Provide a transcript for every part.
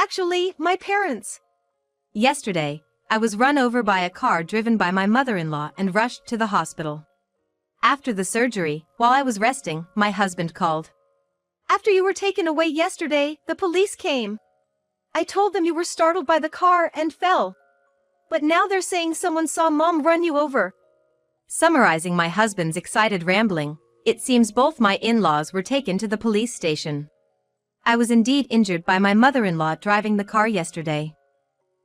Actually, my parents. Yesterday, I was run over by a car driven by my mother-in-law and rushed to the hospital. After the surgery, while I was resting, my husband called. After you were taken away yesterday, the police came. I told them you were startled by the car and fell. But now they're saying someone saw Mom run you over. Summarizing my husband's excited rambling, it seems both my in-laws were taken to the police station. I was indeed injured by my mother-in-law driving the car yesterday.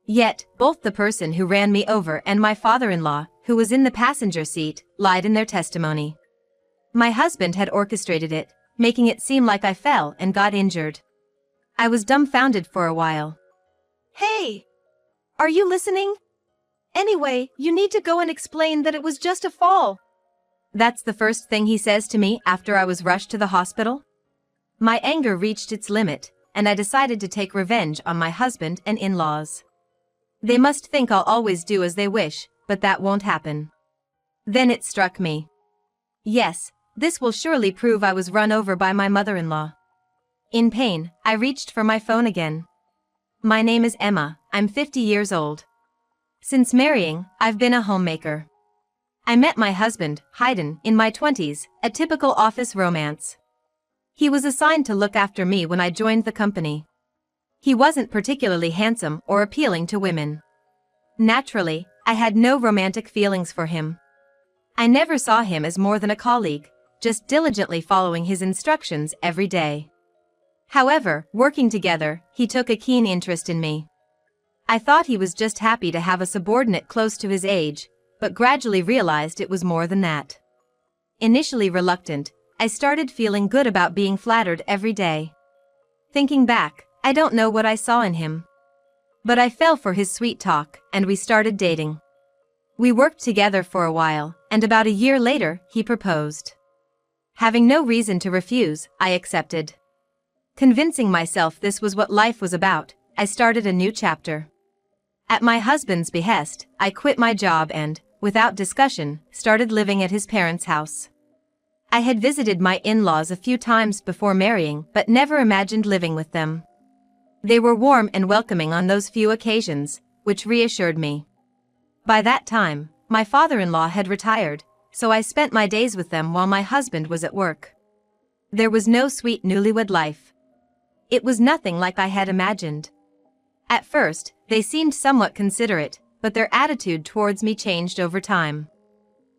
Yet, both the person who ran me over and my father-in-law, who was in the passenger seat, lied in their testimony. My husband had orchestrated it, making it seem like I fell and got injured. I was dumbfounded for a while. Hey! Are you listening? Anyway, you need to go and explain that it was just a fall. That's the first thing he says to me after I was rushed to the hospital? My anger reached its limit, and I decided to take revenge on my husband and in-laws. They must think I'll always do as they wish, but that won't happen. Then it struck me. Yes, this will surely prove I was run over by my mother-in-law. In pain, I reached for my phone again. My name is Emma, I'm 50 years old. Since marrying, I've been a homemaker. I met my husband, Hayden, in my 20s, a typical office romance. He was assigned to look after me when I joined the company. He wasn't particularly handsome or appealing to women. Naturally, I had no romantic feelings for him. I never saw him as more than a colleague, just diligently following his instructions every day. However, working together, he took a keen interest in me. I thought he was just happy to have a subordinate close to his age, but gradually realized it was more than that. Initially reluctant, I started feeling good about being flattered every day. Thinking back, I don't know what I saw in him. But I fell for his sweet talk, and we started dating. We worked together for a while, and about a year later, he proposed. Having no reason to refuse, I accepted. Convincing myself this was what life was about, I started a new chapter. At my husband's behest, I quit my job and, without discussion, started living at his parents' house. I had visited my in-laws a few times before marrying, but never imagined living with them. They were warm and welcoming on those few occasions, which reassured me. By that time, my father-in-law had retired, so I spent my days with them while my husband was at work. There was no sweet newlywed life. It was nothing like I had imagined. At first, they seemed somewhat considerate, but their attitude towards me changed over time.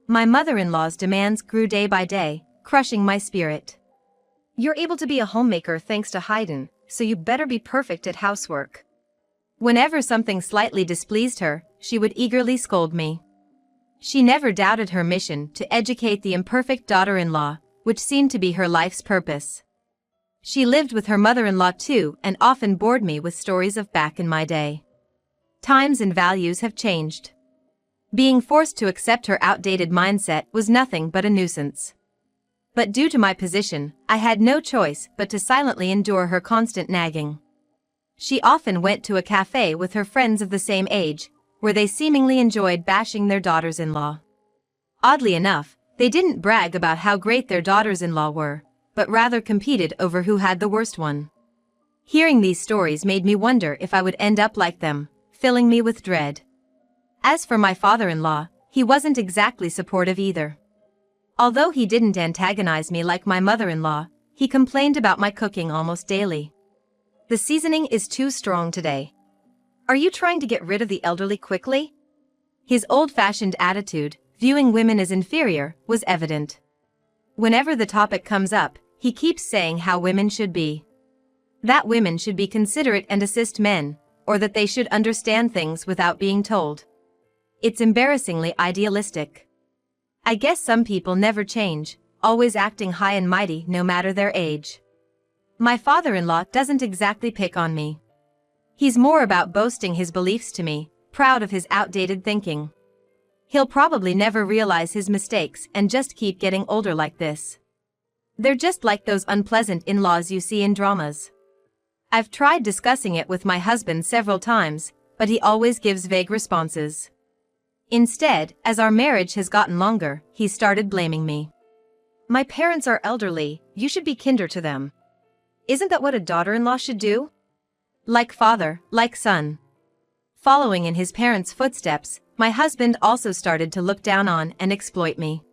My mother-in-law's demands grew day by day, crushing my spirit. You're able to be a homemaker thanks to Hayden, so you better be perfect at housework. Whenever something slightly displeased her, she would eagerly scold me. She never doubted her mission to educate the imperfect daughter-in-law, which seemed to be her life's purpose. She lived with her mother-in-law too and often bored me with stories of back in my day. Times and values have changed. Being forced to accept her outdated mindset was nothing but a nuisance. But due to my position, I had no choice but to silently endure her constant nagging. She often went to a cafe with her friends of the same age, where they seemingly enjoyed bashing their daughters-in-law. Oddly enough, they didn't brag about how great their daughters-in-law were, but rather competed over who had the worst one. Hearing these stories made me wonder if I would end up like them, filling me with dread. As for my father-in-law, he wasn't exactly supportive either. Although he didn't antagonize me like my mother-in-law, he complained about my cooking almost daily. The seasoning is too strong today. Are you trying to get rid of the elderly quickly? His old-fashioned attitude, viewing women as inferior, was evident. Whenever the topic comes up, he keeps saying how women should be. That women should be considerate and assist men, or that they should understand things without being told. It's embarrassingly idealistic. I guess some people never change, always acting high and mighty no matter their age. My father-in-law doesn't exactly pick on me. He's more about boasting his beliefs to me, proud of his outdated thinking. He'll probably never realize his mistakes and just keep getting older like this. They're just like those unpleasant in-laws you see in dramas. I've tried discussing it with my husband several times, but he always gives vague responses. Instead, as our marriage has gotten longer, he started blaming me. My parents are elderly, you should be kinder to them. Isn't that what a daughter-in-law should do? Like father, like son. Following in his parents' footsteps, my husband also started to look down on and exploit me.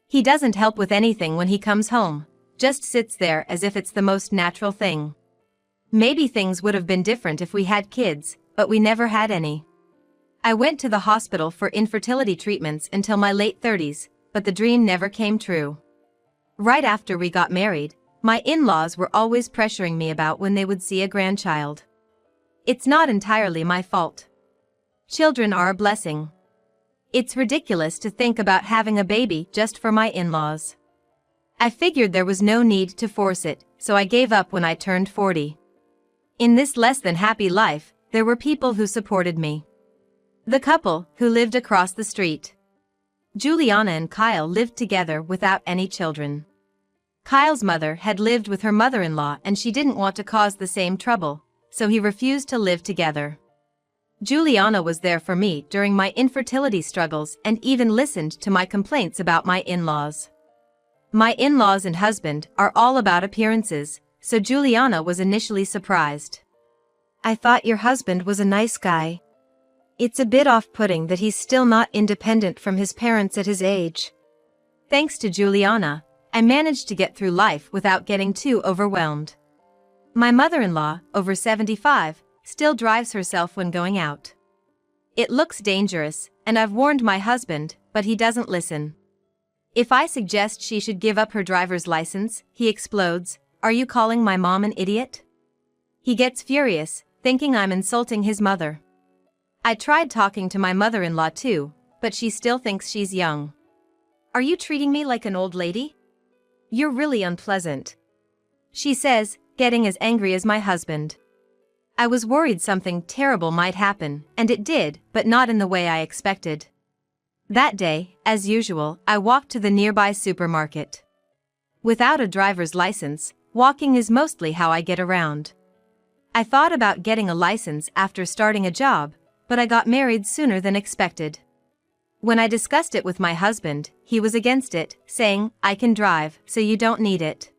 He doesn't help with anything when he comes home, just sits there as if it's the most natural thing. Maybe things would have been different if we had kids, but we never had any. I went to the hospital for infertility treatments until my late 30s, but the dream never came true. Right after we got married, my in-laws were always pressuring me about when they would see a grandchild. It's not entirely my fault. Children are a blessing. It's ridiculous to think about having a baby just for my in-laws. I figured there was no need to force it, so I gave up when I turned 40. In this less than happy life, there were people who supported me. The couple who lived across the street. Juliana and Kyle lived together without any children. Kyle's mother had lived with her mother-in-law and she didn't want to cause the same trouble, so he refused to live together. Juliana was there for me during my infertility struggles and even listened to my complaints about my in-laws. My in-laws and husband are all about appearances, so Juliana was initially surprised. I thought your husband was a nice guy. It's a bit off-putting that he's still not independent from his parents at his age. Thanks to Juliana, I managed to get through life without getting too overwhelmed. My mother-in-law, over 75, still drives herself when going out. It looks dangerous, and I've warned my husband, but he doesn't listen. If I suggest she should give up her driver's license, he explodes, "Are you calling my mom an idiot?" He gets furious, thinking I'm insulting his mother. I tried talking to my mother-in-law too, but she still thinks she's young. "Are you treating me like an old lady? You're really unpleasant," she says, getting as angry as my husband. I was worried something terrible might happen, and it did, but not in the way I expected. That day, as usual, I walked to the nearby supermarket. Without a driver's license, walking is mostly how I get around. I thought about getting a license after starting a job, but I got married sooner than expected. When I discussed it with my husband, he was against it, saying, "I can drive, so you don't need it."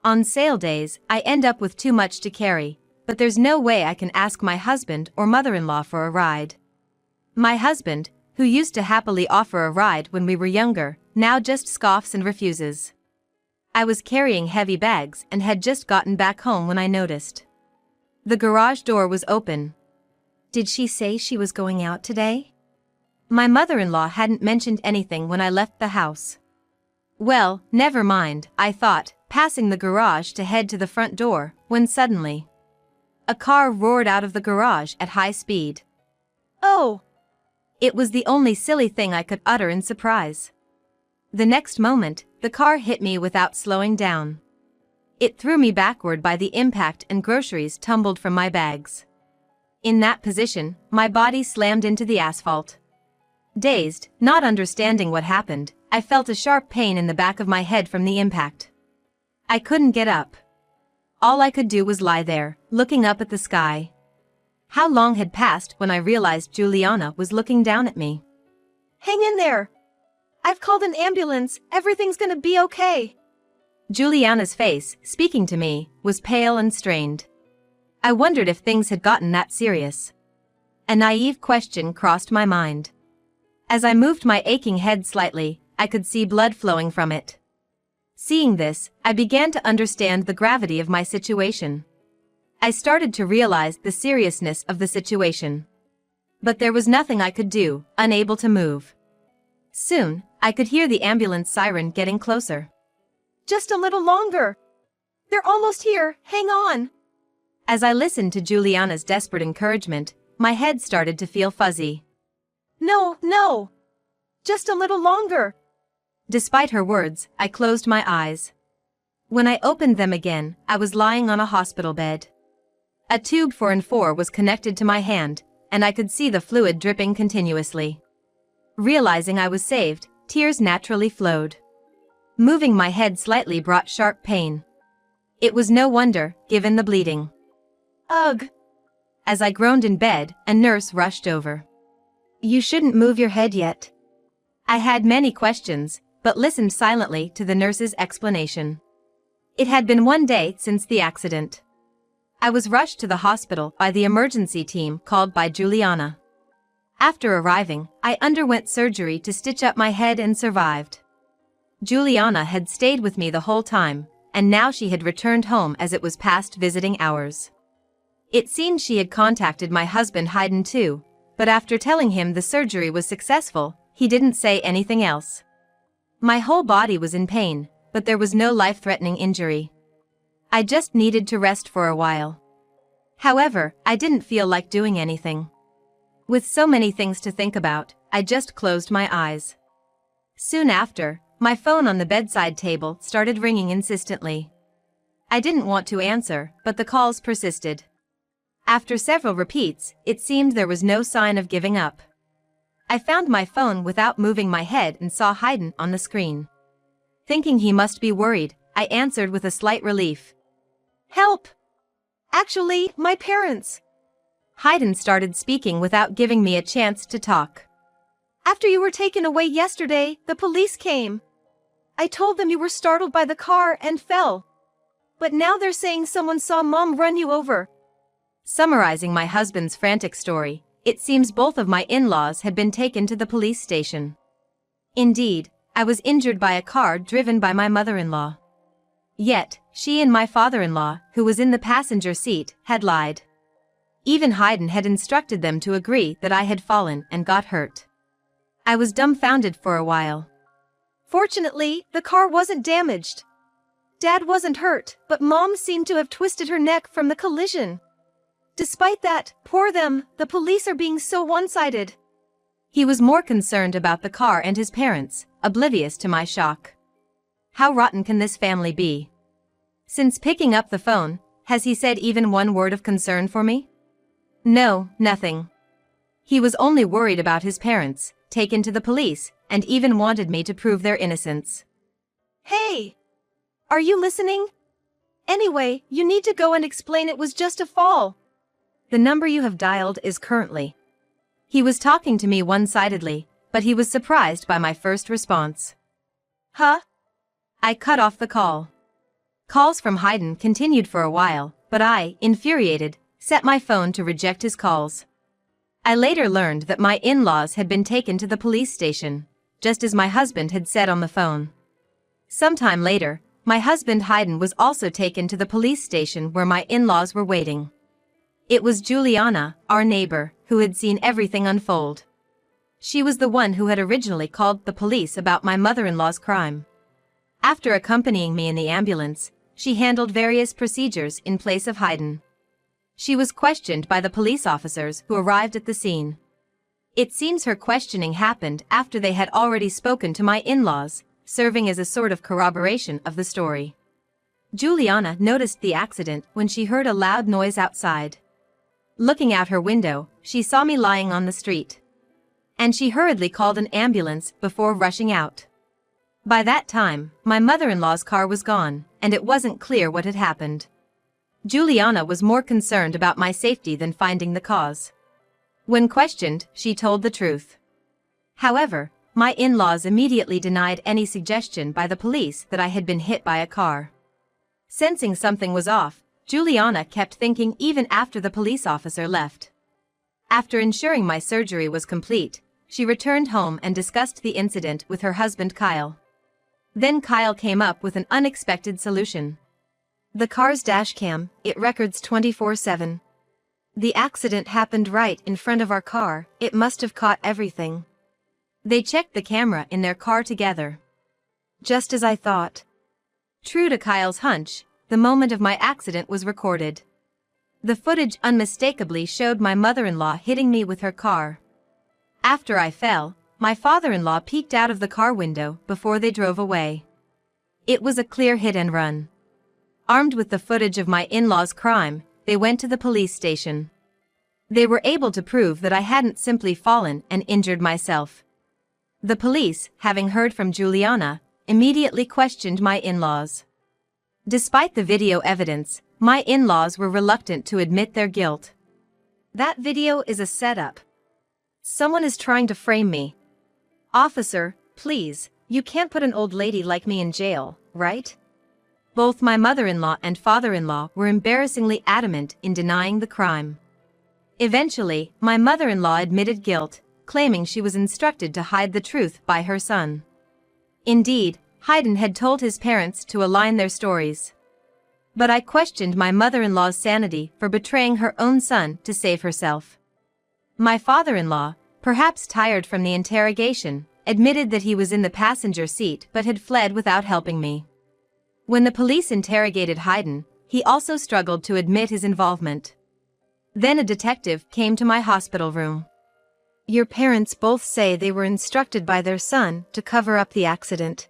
On sale days, I end up with too much to carry, but there's no way I can ask my husband or mother-in-law for a ride. My husband, who used to happily offer a ride when we were younger, now just scoffs and refuses. I was carrying heavy bags and had just gotten back home when I noticed. The garage door was open. Did she say she was going out today? My mother-in-law hadn't mentioned anything when I left the house. Well, never mind, I thought, passing the garage to head to the front door, when suddenly a car roared out of the garage at high speed. "Oh!" It was the only silly thing I could utter in surprise. The next moment, the car hit me without slowing down. It threw me backward by the impact and groceries tumbled from my bags. In that position, my body slammed into the asphalt. Dazed, not understanding what happened, I felt a sharp pain in the back of my head from the impact. I couldn't get up. All I could do was lie there, looking up at the sky. How long had passed when I realized Juliana was looking down at me? "Hang in there! I've called an ambulance, everything's gonna be okay." Juliana's face, speaking to me, was pale and strained. I wondered if things had gotten that serious. A naive question crossed my mind. As I moved my aching head slightly, I could see blood flowing from it. Seeing this, I began to understand the gravity of my situation. I started to realize the seriousness of the situation. But there was nothing I could do, unable to move. Soon, I could hear the ambulance siren getting closer. "Just a little longer! They're almost here, hang on!" As I listened to Juliana's desperate encouragement, my head started to feel fuzzy. "No, no! Just a little longer!" Despite her words, I closed my eyes. When I opened them again, I was lying on a hospital bed. A tube 4 was connected to my hand, and I could see the fluid dripping continuously. Realizing I was saved, tears naturally flowed. Moving my head slightly brought sharp pain. It was no wonder, given the bleeding. "Ugh!" As I groaned in bed, a nurse rushed over. "You shouldn't move your head yet." I had many questions, but listened silently to the nurse's explanation. It had been one day since the accident. I was rushed to the hospital by the emergency team called by Juliana. After arriving, I underwent surgery to stitch up my head and survived. Juliana had stayed with me the whole time, and now she had returned home as it was past visiting hours. It seemed she had contacted my husband Hayden too, but after telling him the surgery was successful, he didn't say anything else. My whole body was in pain, but there was no life-threatening injury. I just needed to rest for a while. However, I didn't feel like doing anything. With so many things to think about, I just closed my eyes. Soon after, my phone on the bedside table started ringing insistently. I didn't want to answer, but the calls persisted. After several repeats, it seemed there was no sign of giving up. I found my phone without moving my head and saw Hayden on the screen. Thinking he must be worried, I answered with a slight relief. "Help! Actually, my parents." Hayden started speaking without giving me a chance to talk. "After you were taken away yesterday, the police came. I told them you were startled by the car and fell. But now they're saying someone saw Mom run you over." Summarizing my husband's frantic story, it seems both of my in-laws had been taken to the police station. Indeed, I was injured by a car driven by my mother-in-law. Yet, she and my father-in-law, who was in the passenger seat, had lied. Even Hayden had instructed them to agree that I had fallen and got hurt. I was dumbfounded for a while. Fortunately, the car wasn't damaged. Dad wasn't hurt, but Mom seemed to have twisted her neck from the collision. Despite that, poor them, the police are being so one-sided. He was more concerned about the car and his parents, oblivious to my shock. How rotten can this family be? Since picking up the phone, has he said even one word of concern for me? No, nothing. He was only worried about his parents, taken to the police, and even wanted me to prove their innocence. "Hey! Are you listening? Anyway, you need to go and explain it was just a fall. The number you have dialed is currently..." He was talking to me one-sidedly, but he was surprised by my first response. "Huh?" I cut off the call. Calls from Hayden continued for a while, but I, infuriated, set my phone to reject his calls. I later learned that my in-laws had been taken to the police station, just as my husband had said on the phone. Sometime later, my husband Hayden was also taken to the police station where my in-laws were waiting. It was Juliana, our neighbor, who had seen everything unfold. She was the one who had originally called the police about my mother-in-law's crime. After accompanying me in the ambulance, she handled various procedures in place of Hayden. She was questioned by the police officers who arrived at the scene. It seems her questioning happened after they had already spoken to my in-laws, serving as a sort of corroboration of the story. Juliana noticed the accident when she heard a loud noise outside. Looking out her window, she saw me lying on the street. And she hurriedly called an ambulance before rushing out. By that time, my mother-in-law's car was gone, and it wasn't clear what had happened. Juliana was more concerned about my safety than finding the cause. When questioned, she told the truth. However, my in-laws immediately denied any suggestion by the police that I had been hit by a car. Sensing something was off, Juliana kept thinking even after the police officer left. After ensuring my surgery was complete, she returned home and discussed the incident with her husband Kyle. Then Kyle came up with an unexpected solution. "The car's dashcam, it records 24/7. The accident happened right in front of our car, it must have caught everything." They checked the camera in their car together. Just as I thought. True to Kyle's hunch, the moment of my accident was recorded. The footage unmistakably showed my mother-in-law hitting me with her car. After I fell, my father-in-law peeked out of the car window before they drove away. It was a clear hit and run. Armed with the footage of my in-laws' crime, they went to the police station. They were able to prove that I hadn't simply fallen and injured myself. The police, having heard from Juliana, immediately questioned my in-laws. Despite the video evidence, my in-laws were reluctant to admit their guilt. "That video is a setup. Someone is trying to frame me. Officer, please, you can't put an old lady like me in jail, right?" Both my mother-in-law and father-in-law were embarrassingly adamant in denying the crime. Eventually, my mother-in-law admitted guilt, claiming she was instructed to hide the truth by her son. Indeed, Hayden had told his parents to align their stories. But I questioned my mother-in-law's sanity for betraying her own son to save herself. My father-in-law, perhaps tired from the interrogation, admitted that he was in the passenger seat but had fled without helping me. When the police interrogated Hayden, he also struggled to admit his involvement. Then a detective came to my hospital room. "Your parents both say they were instructed by their son to cover up the accident.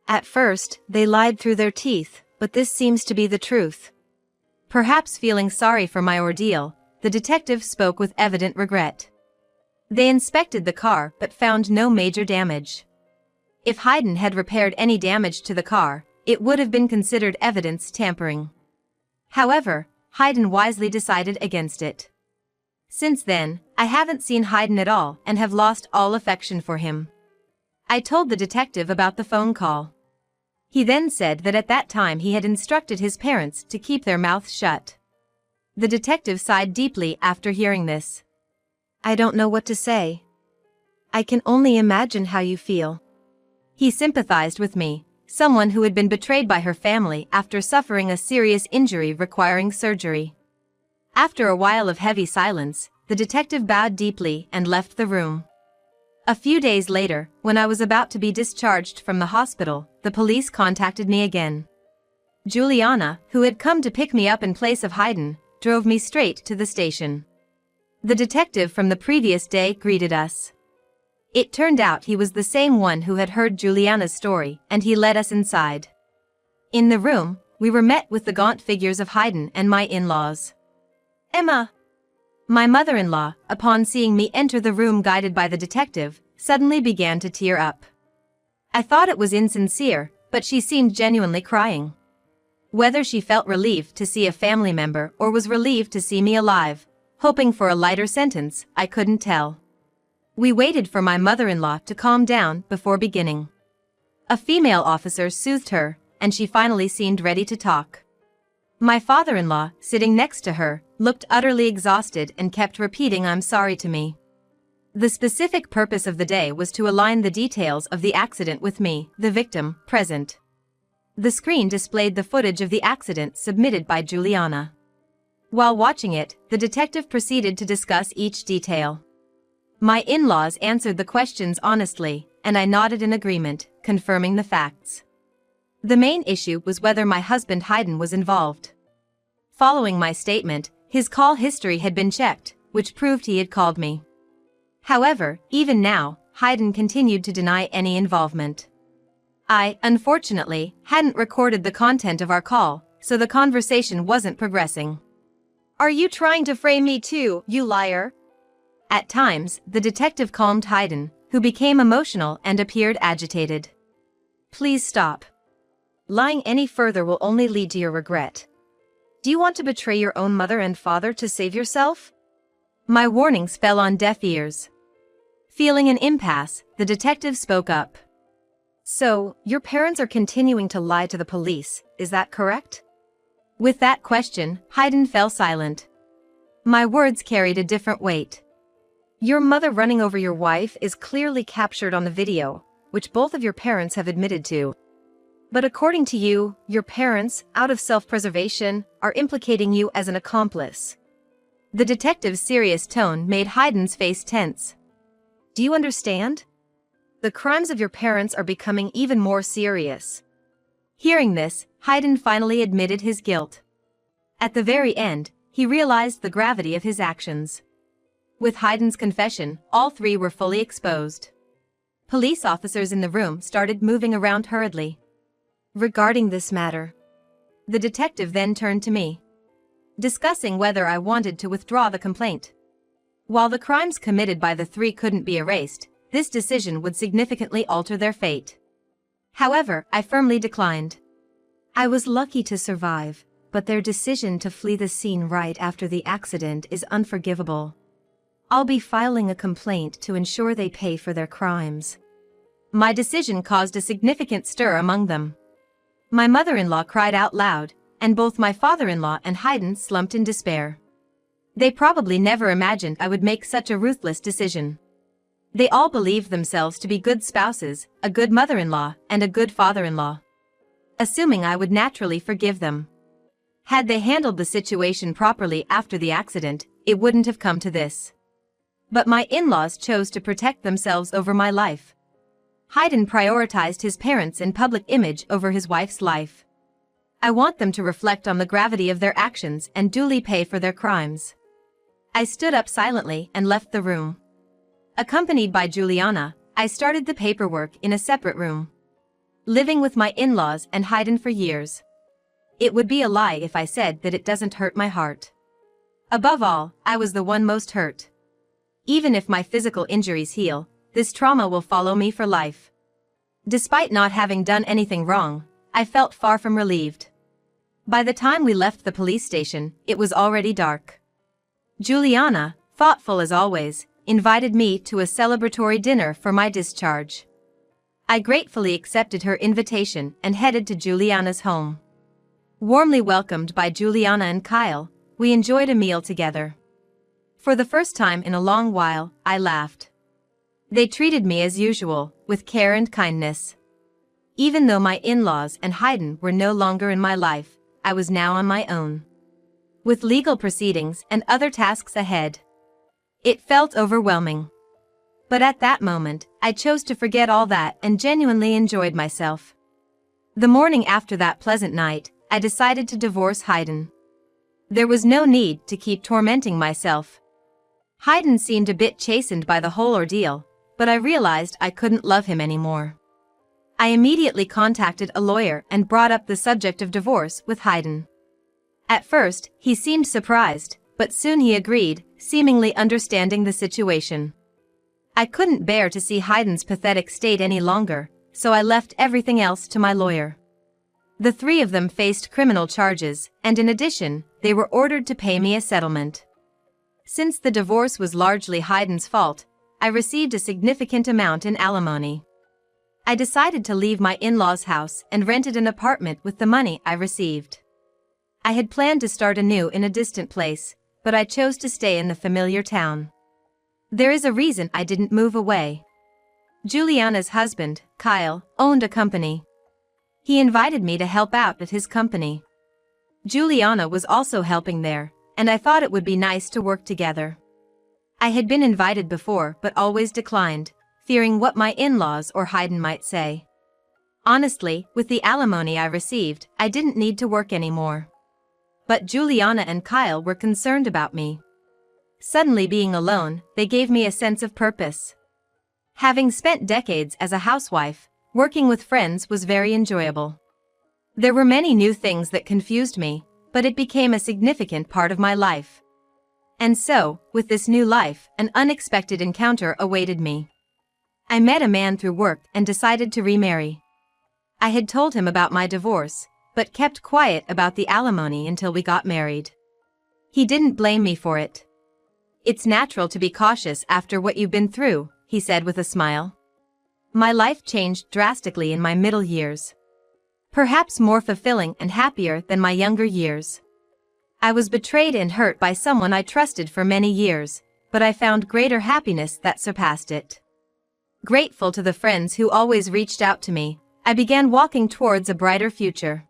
At first, they lied through their teeth, but this seems to be the truth." Perhaps feeling sorry for my ordeal, the detective spoke with evident regret. They inspected the car but found no major damage. If Hayden had repaired any damage to the car, it would have been considered evidence tampering. However, Hayden wisely decided against it. Since then, I haven't seen Hayden at all and have lost all affection for him. I told the detective about the phone call. He then said that at that time he had instructed his parents to keep their mouths shut. The detective sighed deeply after hearing this. "I don't know what to say. I can only imagine how you feel." He sympathized with me, someone who had been betrayed by her family after suffering a serious injury requiring surgery. After a while of heavy silence, the detective bowed deeply and left the room. A few days later, when I was about to be discharged from the hospital, the police contacted me again. Juliana, who had come to pick me up in place of Hayden, drove me straight to the station. The detective from the previous day greeted us. It turned out he was the same one who had heard Juliana's story, and he led us inside. In the room, we were met with the gaunt figures of Hayden and my in-laws. "Emma!" My mother-in-law, upon seeing me enter the room guided by the detective, suddenly began to tear up. I thought it was insincere, but she seemed genuinely crying. Whether she felt relieved to see a family member or was relieved to see me alive, hoping for a lighter sentence, I couldn't tell. We waited for my mother-in-law to calm down before beginning. A female officer soothed her, and she finally seemed ready to talk. My father-in-law, sitting next to her, looked utterly exhausted and kept repeating "I'm sorry" to me. The specific purpose of the day was to align the details of the accident with me, the victim, present. The screen displayed the footage of the accident submitted by Juliana. While watching it, the detective proceeded to discuss each detail. My in-laws answered the questions honestly, and I nodded in agreement, confirming the facts. The main issue was whether my husband Hayden was involved. Following my statement, his call history had been checked, which proved he had called me. However, even now, Hayden continued to deny any involvement. I, unfortunately, hadn't recorded the content of our call, so the conversation wasn't progressing. "Are you trying to frame me too, you liar?" At times, the detective calmed Hayden, who became emotional and appeared agitated. "Please stop. Lying any further will only lead to your regret. Do you want to betray your own mother and father to save yourself?" My warnings fell on deaf ears. Feeling an impasse, the detective spoke up. "So, your parents are continuing to lie to the police, is that correct?" With that question, Hayden fell silent. My words carried a different weight. "Your mother running over your wife is clearly captured on the video, which both of your parents have admitted to. But according to you, your parents, out of self-preservation, are implicating you as an accomplice." The detective's serious tone made Hayden's face tense. "Do you understand? The crimes of your parents are becoming even more serious." Hearing this, Hayden finally admitted his guilt. At the very end, he realized the gravity of his actions. With Hayden's confession, all three were fully exposed. Police officers in the room started moving around hurriedly. "Regarding this matter," the detective then turned to me, discussing whether I wanted to withdraw the complaint. While the crimes committed by the three couldn't be erased, this decision would significantly alter their fate. However, I firmly declined. I was lucky to survive, but their decision to flee the scene right after the accident is unforgivable. I'll be filing a complaint to ensure they pay for their crimes. My decision caused a significant stir among them. My mother-in-law cried out loud, and both my father-in-law and Haydn slumped in despair. They probably never imagined I would make such a ruthless decision. They all believed themselves to be good spouses, a good mother-in-law, and a good father-in-law, assuming I would naturally forgive them. Had they handled the situation properly after the accident, it wouldn't have come to this. But my in-laws chose to protect themselves over my life. Haydn prioritized his parents' and public image over his wife's life. I want them to reflect on the gravity of their actions and duly pay for their crimes. I stood up silently and left the room. Accompanied by Juliana, I started the paperwork in a separate room. Living with my in-laws and Haydn for years. It would be a lie if I said that it doesn't hurt my heart. Above all, I was the one most hurt. Even if my physical injuries heal, this trauma will follow me for life. Despite not having done anything wrong, I felt far from relieved. By the time we left the police station, it was already dark. Juliana, thoughtful as always, invited me to a celebratory dinner for my discharge. I gratefully accepted her invitation and headed to Juliana's home. Warmly welcomed by Juliana and Kyle, we enjoyed a meal together. For the first time in a long while, I laughed. They treated me as usual, with care and kindness. Even though my in-laws and Haydn were no longer in my life, I was now on my own, with legal proceedings and other tasks ahead. It felt overwhelming. But at that moment, I chose to forget all that and genuinely enjoyed myself. The morning after that pleasant night, I decided to divorce Haydn. There was no need to keep tormenting myself. Haydn seemed a bit chastened by the whole ordeal, but I realized I couldn't love him anymore. I immediately contacted a lawyer and brought up the subject of divorce with Haydn. At first, he seemed surprised, but soon he agreed, seemingly understanding the situation. I couldn't bear to see Haydn's pathetic state any longer, so I left everything else to my lawyer. The three of them faced criminal charges, and in addition, they were ordered to pay me a settlement. Since the divorce was largely Haydn's fault, I received a significant amount in alimony. I decided to leave my in-laws' house and rented an apartment with the money I received. I had planned to start anew in a distant place, but I chose to stay in the familiar town. There is a reason I didn't move away. Juliana's husband, Kyle, owned a company. He invited me to help out at his company. Juliana was also helping there, and I thought it would be nice to work together. I had been invited before but always declined, fearing what my in-laws or Haydn might say. Honestly, with the alimony I received, I didn't need to work anymore. But Juliana and Kyle were concerned about me. Suddenly being alone, they gave me a sense of purpose. Having spent decades as a housewife, working with friends was very enjoyable. There were many new things that confused me, but it became a significant part of my life. And so, with this new life, an unexpected encounter awaited me. I met a man through work and decided to remarry. I had told him about my divorce, but kept quiet about the alimony until we got married. He didn't blame me for it. "It's natural to be cautious after what you've been through," he said with a smile. My life changed drastically in my middle years. Perhaps more fulfilling and happier than my younger years. I was betrayed and hurt by someone I trusted for many years, but I found greater happiness that surpassed it. Grateful to the friends who always reached out to me, I began walking towards a brighter future.